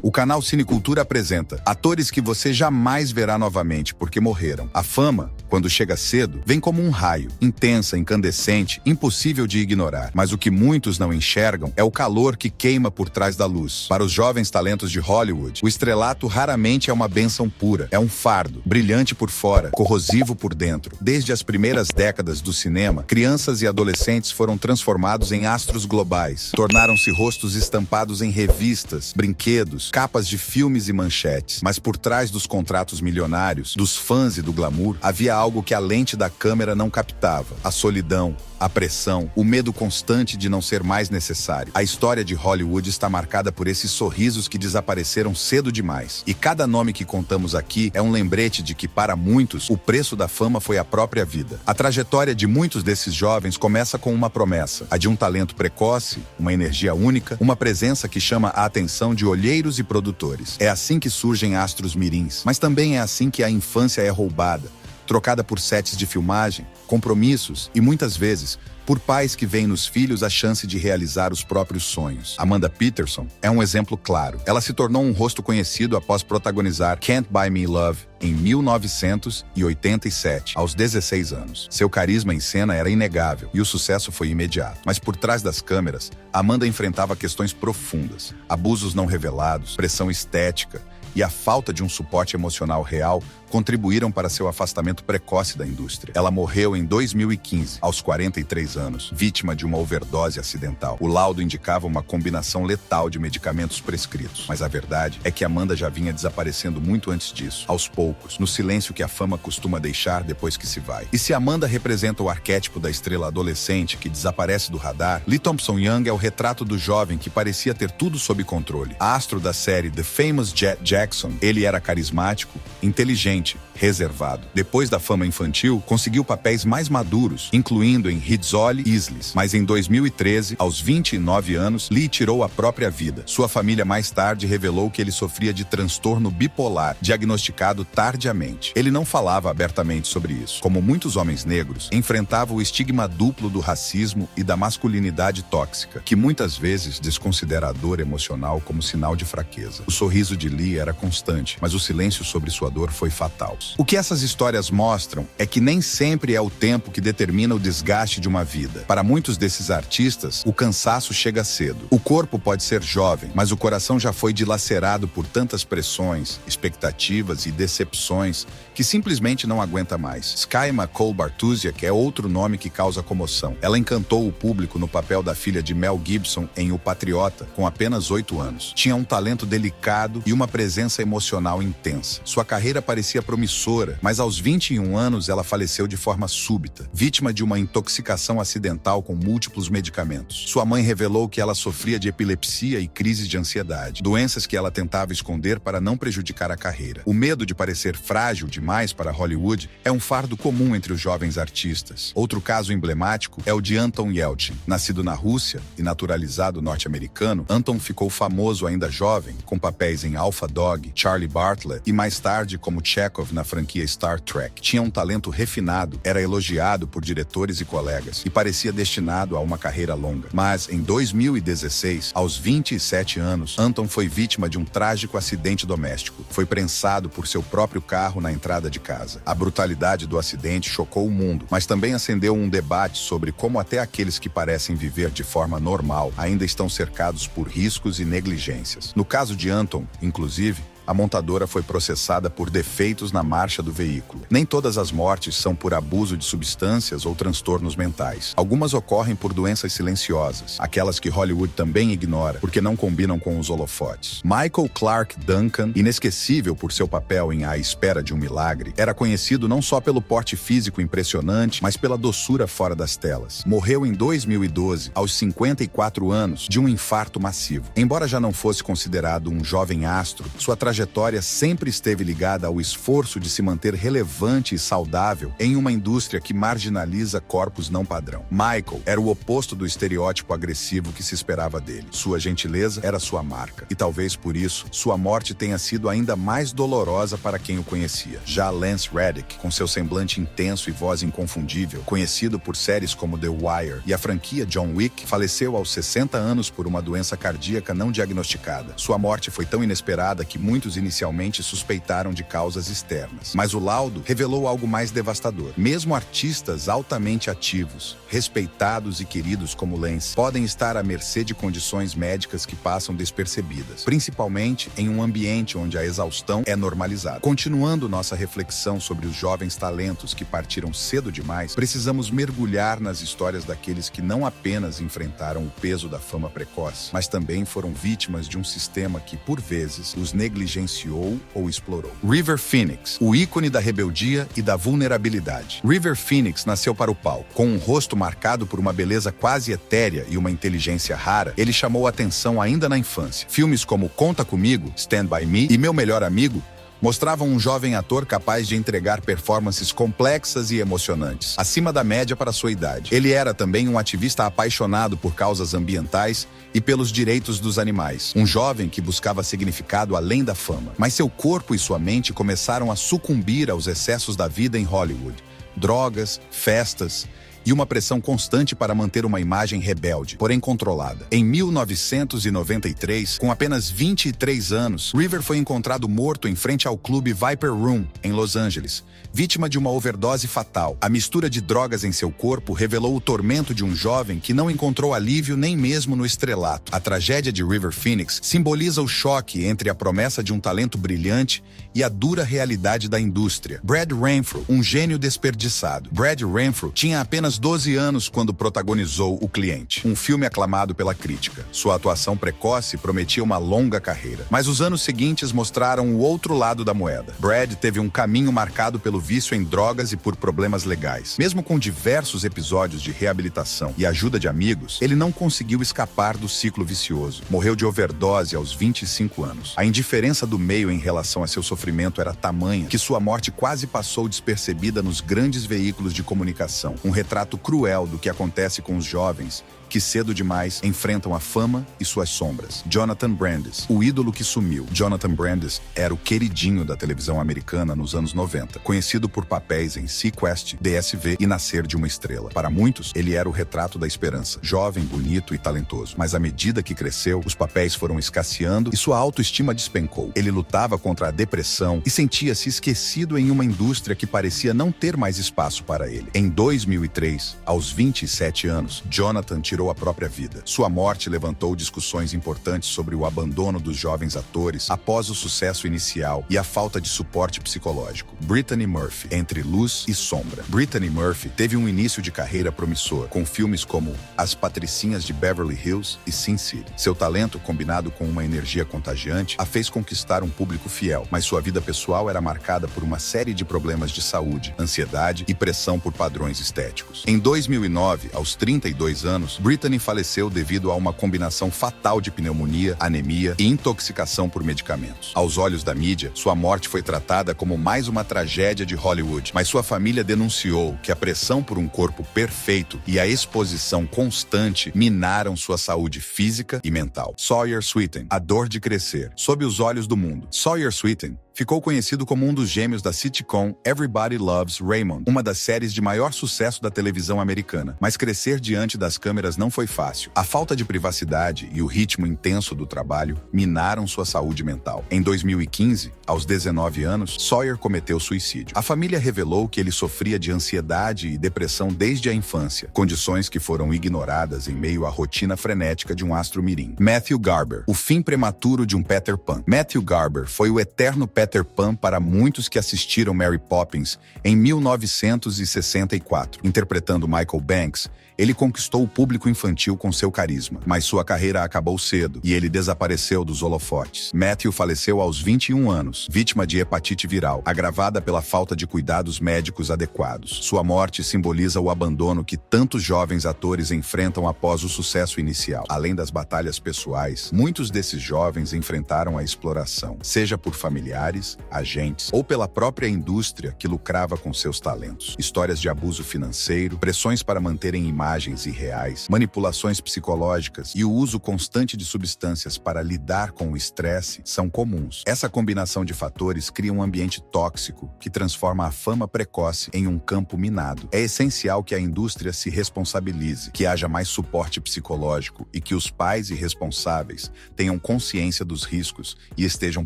O canal Cinecultura apresenta atores que você jamais verá novamente porque morreram. A fama, quando chega cedo, vem como um raio, intensa, incandescente, impossível de ignorar. Mas o que muitos não enxergam é o calor que queima por trás da luz. Para os jovens talentos de Hollywood, o estrelato raramente é uma bênção pura. É um fardo, brilhante por fora, corrosivo por dentro. Desde as primeiras décadas do cinema, crianças e adolescentes foram transformados em astros globais. Tornaram-se rostos estampados em revistas, brinquedos, capas de filmes e manchetes. Mas por trás dos contratos milionários, dos fãs e do glamour, havia algo que a lente da câmera não captava: a solidão, a pressão, o medo constante de não ser mais necessário. A história de Hollywood está marcada por esses sorrisos que desapareceram cedo demais. E cada nome que contamos aqui é um lembrete de que, para muitos, o preço da fama foi a própria vida. A trajetória de muitos desses jovens começa com uma promessa: a de um talento precoce, uma energia única, uma presença que chama a atenção de olheiros e produtores. É assim que surgem astros mirins, mas também é assim que a infância é roubada, trocada por sets de filmagem, compromissos e, muitas vezes, por pais que veem nos filhos a chance de realizar os próprios sonhos. Amanda Peterson é um exemplo claro. Ela se tornou um rosto conhecido após protagonizar Can't Buy Me Love em 1987, aos 16 anos. Seu carisma em cena era inegável e o sucesso foi imediato. Mas por trás das câmeras, Amanda enfrentava questões profundas: abusos não revelados, pressão estética e a falta de um suporte emocional real contribuíram para seu afastamento precoce da indústria. Ela morreu em 2015, aos 43 anos, vítima de uma overdose acidental. O laudo indicava uma combinação letal de medicamentos prescritos. Mas a verdade é que Amanda já vinha desaparecendo muito antes disso, aos poucos, no silêncio que a fama costuma deixar depois que se vai. E se Amanda representa o arquétipo da estrela adolescente que desaparece do radar, Lee Thompson-Young é o retrato do jovem que parecia ter tudo sob controle. Astro da série The Famous Jet Jackson, ele era carismático, inteligente, reservado. Depois da fama infantil, conseguiu papéis mais maduros, incluindo em Rizzoli e Isles. Mas em 2013, aos 29 anos, Lee tirou a própria vida. Sua família mais tarde revelou que ele sofria de transtorno bipolar, diagnosticado tardiamente. Ele não falava abertamente sobre isso. Como muitos homens negros, enfrentava o estigma duplo do racismo e da masculinidade tóxica, que muitas vezes desconsidera a dor emocional como sinal de fraqueza. O sorriso de Lee era constante, mas o silêncio sobre sua dor foi fatal. O que essas histórias mostram é que nem sempre é o tempo que determina o desgaste de uma vida. Para muitos desses artistas, o cansaço chega cedo. O corpo pode ser jovem, mas o coração já foi dilacerado por tantas pressões, expectativas e decepções que simplesmente não aguenta mais. Sky McCall Bartusiak é outro nome que causa comoção. Ela encantou o público no papel da filha de Mel Gibson em O Patriota, com apenas 8 anos. Tinha um talento delicado e uma presença emocional intensa. Sua carreira parecia promissora, mas aos 21 anos ela faleceu de forma súbita, vítima de uma intoxicação acidental com múltiplos medicamentos. Sua mãe revelou que ela sofria de epilepsia e crises de ansiedade, doenças que ela tentava esconder para não prejudicar a carreira. O medo de parecer frágil demais para Hollywood é um fardo comum entre os jovens artistas. Outro caso emblemático é o de Anton Yelchin. Nascido na Rússia e naturalizado norte-americano, Anton ficou famoso ainda jovem, com papéis em Alpha Dog, Charlie Bartlett e mais tarde como Chekhov na franquia Star Trek. Tinha um talento refinado, era elogiado por diretores e colegas e parecia destinado a uma carreira longa. Mas, em 2016, aos 27 anos, Anton foi vítima de um trágico acidente doméstico. Foi prensado por seu próprio carro na entrada de casa. A brutalidade do acidente chocou o mundo, mas também acendeu um debate sobre como até aqueles que parecem viver de forma normal ainda estão cercados por riscos e negligências. No caso de Anton, inclusive, a montadora foi processada por defeitos na marcha do veículo. Nem todas as mortes são por abuso de substâncias ou transtornos mentais. Algumas ocorrem por doenças silenciosas, aquelas que Hollywood também ignora, porque não combinam com os holofotes. Michael Clarke Duncan, inesquecível por seu papel em A Espera de um Milagre, era conhecido não só pelo porte físico impressionante, mas pela doçura fora das telas. Morreu em 2012, aos 54 anos, de um infarto massivo. Embora já não fosse considerado um jovem astro, sua trajetória trajetória sempre esteve ligada ao esforço de se manter relevante e saudável em uma indústria que marginaliza corpos não padrão. Michael era o oposto do estereótipo agressivo que se esperava dele. Sua gentileza era sua marca, e talvez por isso, sua morte tenha sido ainda mais dolorosa para quem o conhecia. Já Lance Reddick, com seu semblante intenso e voz inconfundível, conhecido por séries como The Wire e a franquia John Wick, faleceu aos 60 anos por uma doença cardíaca não diagnosticada. Sua morte foi tão inesperada que muitos inicialmente suspeitaram de causas externas. Mas o laudo revelou algo mais devastador. Mesmo artistas altamente ativos, respeitados e queridos como Lance, podem estar à mercê de condições médicas que passam despercebidas, principalmente em um ambiente onde a exaustão é normalizada. Continuando nossa reflexão sobre os jovens talentos que partiram cedo demais, precisamos mergulhar nas histórias daqueles que não apenas enfrentaram o peso da fama precoce, mas também foram vítimas de um sistema que, por vezes, os negligenciou ou explorou. River Phoenix, o ícone da rebeldia e da vulnerabilidade. River Phoenix nasceu para o palco. Com um rosto marcado por uma beleza quase etérea e uma inteligência rara, ele chamou a atenção ainda na infância. Filmes como Conta Comigo, Stand By Me e Meu Melhor Amigo mostravam um jovem ator capaz de entregar performances complexas e emocionantes, acima da média para sua idade. Ele era também um ativista apaixonado por causas ambientais e pelos direitos dos animais, um jovem que buscava significado além da fama. Mas seu corpo e sua mente começaram a sucumbir aos excessos da vida em Hollywood. Drogas, festas e uma pressão constante para manter uma imagem rebelde, porém controlada. Em 1993, com apenas 23 anos, River foi encontrado morto em frente ao clube Viper Room, em Los Angeles, vítima de uma overdose fatal. A mistura de drogas em seu corpo revelou o tormento de um jovem que não encontrou alívio nem mesmo no estrelato. A tragédia de River Phoenix simboliza o choque entre a promessa de um talento brilhante e a dura realidade da indústria. Brad Renfro, um gênio desperdiçado. Brad Renfro tinha apenas 12 anos quando protagonizou O Cliente, um filme aclamado pela crítica. Sua atuação precoce prometia uma longa carreira, mas os anos seguintes mostraram o outro lado da moeda. Brad teve um caminho marcado pelo vício em drogas e por problemas legais. Mesmo com diversos episódios de reabilitação e ajuda de amigos, ele não conseguiu escapar do ciclo vicioso. Morreu de overdose aos 25 anos. A indiferença do meio em relação a seu sofrimento era tamanha que sua morte quase passou despercebida nos grandes veículos de comunicação. Um retrato cruel do que acontece com os jovens que cedo demais enfrentam a fama e suas sombras. Jonathan Brandis, o ídolo que sumiu. Jonathan Brandis era o queridinho da televisão americana nos anos 90, conhecido por papéis em Sequest, DSV e Nascer de uma Estrela. Para muitos, ele era o retrato da esperança, jovem, bonito e talentoso. Mas à medida que cresceu, os papéis foram escasseando e sua autoestima despencou. Ele lutava contra a depressão e sentia-se esquecido em uma indústria que parecia não ter mais espaço para ele. Em 2003, aos 27 anos, Jonathan tirou a própria vida. Sua morte levantou discussões importantes sobre o abandono dos jovens atores após o sucesso inicial e a falta de suporte psicológico. Brittany Murphy, entre luz e sombra. Brittany Murphy teve um início de carreira promissor, com filmes como As Patricinhas de Beverly Hills e Sin City. Seu talento, combinado com uma energia contagiante, a fez conquistar um público fiel, mas sua vida pessoal era marcada por uma série de problemas de saúde, ansiedade e pressão por padrões estéticos. Em 2009, aos 32 anos, Brittany faleceu devido a uma combinação fatal de pneumonia, anemia e intoxicação por medicamentos. Aos olhos da mídia, sua morte foi tratada como mais uma tragédia de Hollywood, mas sua família denunciou que a pressão por um corpo perfeito e a exposição constante minaram sua saúde física e mental. Sawyer Sweeten, A Dor de Crescer, sob os olhos do mundo. Sawyer Sweeten ficou conhecido como um dos gêmeos da sitcom Everybody Loves Raymond, uma das séries de maior sucesso da televisão americana. Mas crescer diante das câmeras não foi fácil. A falta de privacidade e o ritmo intenso do trabalho minaram sua saúde mental. Em 2015, aos 19 anos, Sawyer cometeu suicídio. A família revelou que ele sofria de ansiedade e depressão desde a infância, condições que foram ignoradas em meio à rotina frenética de um astro mirim. Matthew Garber, o fim prematuro de um Peter Pan. Matthew Garber foi o eterno Peter Peter Pan para muitos que assistiram Mary Poppins em 1964. Interpretando Michael Banks, ele conquistou o público infantil com seu carisma, mas sua carreira acabou cedo e ele desapareceu dos holofotes. Matthew faleceu aos 21 anos, vítima de hepatite viral, agravada pela falta de cuidados médicos adequados. Sua morte simboliza o abandono que tantos jovens atores enfrentam após o sucesso inicial. Além das batalhas pessoais, muitos desses jovens enfrentaram a exploração, seja por familiares, agentes ou pela própria indústria que lucrava com seus talentos. Histórias de abuso financeiro, pressões para manterem imagens irreais, manipulações psicológicas e o uso constante de substâncias para lidar com o estresse são comuns. Essa combinação de fatores cria um ambiente tóxico que transforma a fama precoce em um campo minado. É essencial que a indústria se responsabilize, que haja mais suporte psicológico e que os pais e responsáveis tenham consciência dos riscos e estejam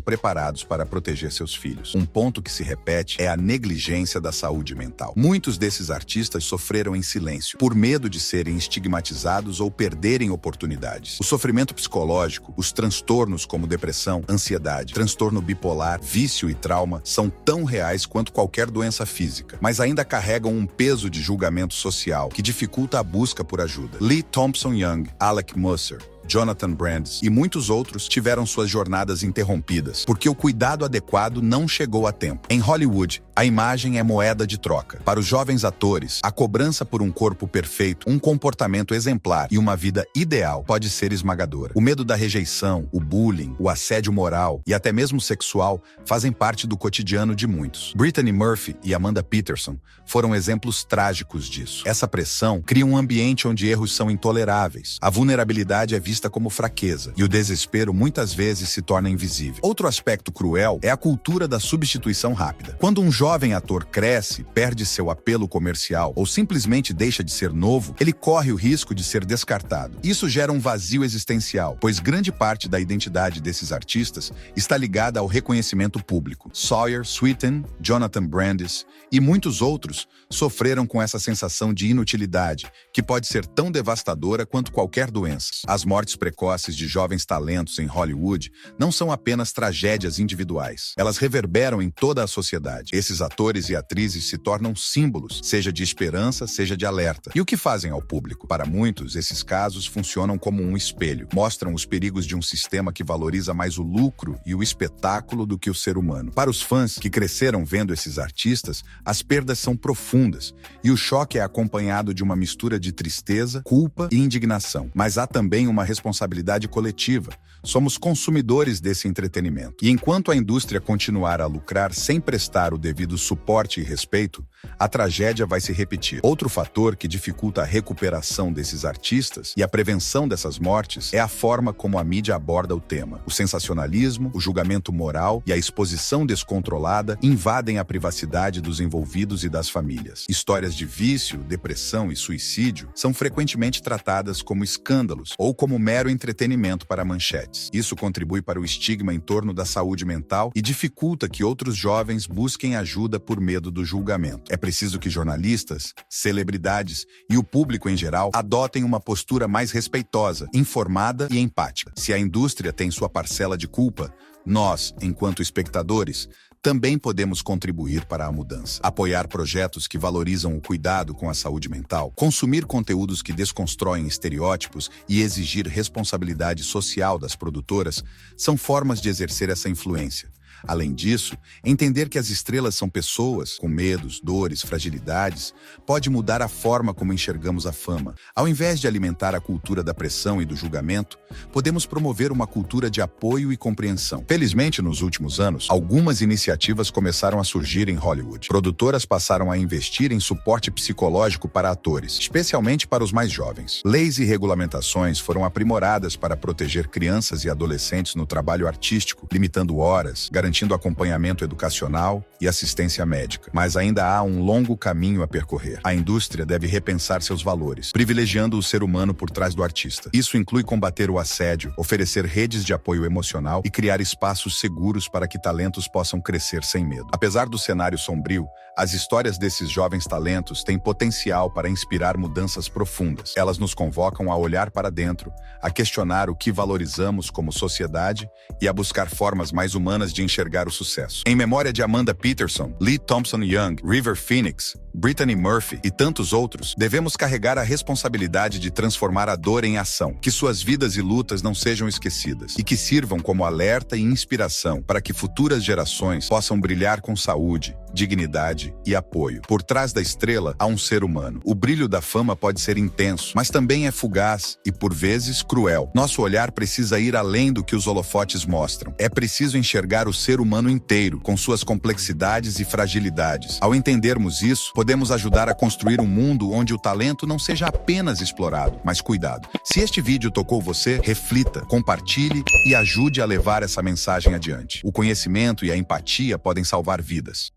preparados para proteger seus filhos. Um ponto que se repete é a negligência da saúde mental. Muitos desses artistas sofreram em silêncio, por medo de serem estigmatizados ou perderem oportunidades. O sofrimento psicológico, os transtornos como depressão, ansiedade, transtorno bipolar, vício e trauma são tão reais quanto qualquer doença física, mas ainda carregam um peso de julgamento social que dificulta a busca por ajuda. Lee Thompson Young, Alec Musser, Jonathan Brandis e muitos outros tiveram suas jornadas interrompidas, porque o cuidado adequado não chegou a tempo. Em Hollywood, a imagem é moeda de troca. Para os jovens atores, a cobrança por um corpo perfeito, um comportamento exemplar e uma vida ideal pode ser esmagadora. O medo da rejeição, o bullying, o assédio moral e até mesmo sexual fazem parte do cotidiano de muitos. Brittany Murphy e Amanda Peterson foram exemplos trágicos disso. Essa pressão cria um ambiente onde erros são intoleráveis. A vulnerabilidade é vista como fraqueza, e o desespero muitas vezes se torna invisível. Outro aspecto cruel é a cultura da substituição rápida. Quando um jovem ator cresce, perde seu apelo comercial ou simplesmente deixa de ser novo, ele corre o risco de ser descartado. Isso gera um vazio existencial, pois grande parte da identidade desses artistas está ligada ao reconhecimento público. Sawyer, Sweeten, Jonathan Brandis e muitos outros sofreram com essa sensação de inutilidade, que pode ser tão devastadora quanto qualquer doença. As mortes precoces de jovens talentos em Hollywood não são apenas tragédias individuais. Elas reverberam em toda a sociedade. Esses atores e atrizes se tornam símbolos, seja de esperança, seja de alerta. E o que fazem ao público? Para muitos, esses casos funcionam como um espelho. Mostram os perigos de um sistema que valoriza mais o lucro e o espetáculo do que o ser humano. Para os fãs que cresceram vendo esses artistas, as perdas são profundas e o choque é acompanhado de uma mistura de tristeza, culpa e indignação. Mas há também uma responsabilidade coletiva. Somos consumidores desse entretenimento. E enquanto a indústria continuar a lucrar sem prestar o devido suporte e respeito, a tragédia vai se repetir. Outro fator que dificulta a recuperação desses artistas e a prevenção dessas mortes é a forma como a mídia aborda o tema. O sensacionalismo, o julgamento moral e a exposição descontrolada invadem a privacidade dos envolvidos e das famílias. Histórias de vício, depressão e suicídio são frequentemente tratadas como escândalos ou como mero entretenimento para manchetes. Isso contribui para o estigma em torno da saúde mental e dificulta que outros jovens busquem ajuda por medo do julgamento. É preciso que jornalistas, celebridades e o público em geral adotem uma postura mais respeitosa, informada e empática. Se a indústria tem sua parcela de culpa, nós, enquanto espectadores, também podemos contribuir para a mudança. Apoiar projetos que valorizam o cuidado com a saúde mental, consumir conteúdos que desconstroem estereótipos e exigir responsabilidade social das produtoras são formas de exercer essa influência. Além disso, entender que as estrelas são pessoas, com medos, dores, fragilidades, pode mudar a forma como enxergamos a fama. Ao invés de alimentar a cultura da pressão e do julgamento, podemos promover uma cultura de apoio e compreensão. Felizmente, nos últimos anos, algumas iniciativas começaram a surgir em Hollywood. Produtoras passaram a investir em suporte psicológico para atores, especialmente para os mais jovens. Leis e regulamentações foram aprimoradas para proteger crianças e adolescentes no trabalho artístico, limitando horas, garantindo acompanhamento educacional e assistência médica. Mas ainda há um longo caminho a percorrer. A indústria deve repensar seus valores, privilegiando o ser humano por trás do artista. Isso inclui combater o assédio, oferecer redes de apoio emocional e criar espaços seguros para que talentos possam crescer sem medo. Apesar do cenário sombrio, as histórias desses jovens talentos têm potencial para inspirar mudanças profundas. Elas nos convocam a olhar para dentro, a questionar o que valorizamos como sociedade e a buscar formas mais humanas de enxergar enxergar o sucesso. Em memória de Amanda Peterson, Lee Thompson Young, River Phoenix, Brittany Murphy e tantos outros, devemos carregar a responsabilidade de transformar a dor em ação, que suas vidas e lutas não sejam esquecidas e que sirvam como alerta e inspiração para que futuras gerações possam brilhar com saúde, dignidade e apoio. Por trás da estrela há um ser humano. O brilho da fama pode ser intenso, mas também é fugaz e, por vezes, cruel. Nosso olhar precisa ir além do que os holofotes mostram. É preciso enxergar o ser humano inteiro, com suas complexidades e fragilidades. Ao entendermos isso, podemos ajudar a construir um mundo onde o talento não seja apenas explorado, mas cuidado. Se este vídeo tocou você, reflita, compartilhe e ajude a levar essa mensagem adiante. O conhecimento e a empatia podem salvar vidas.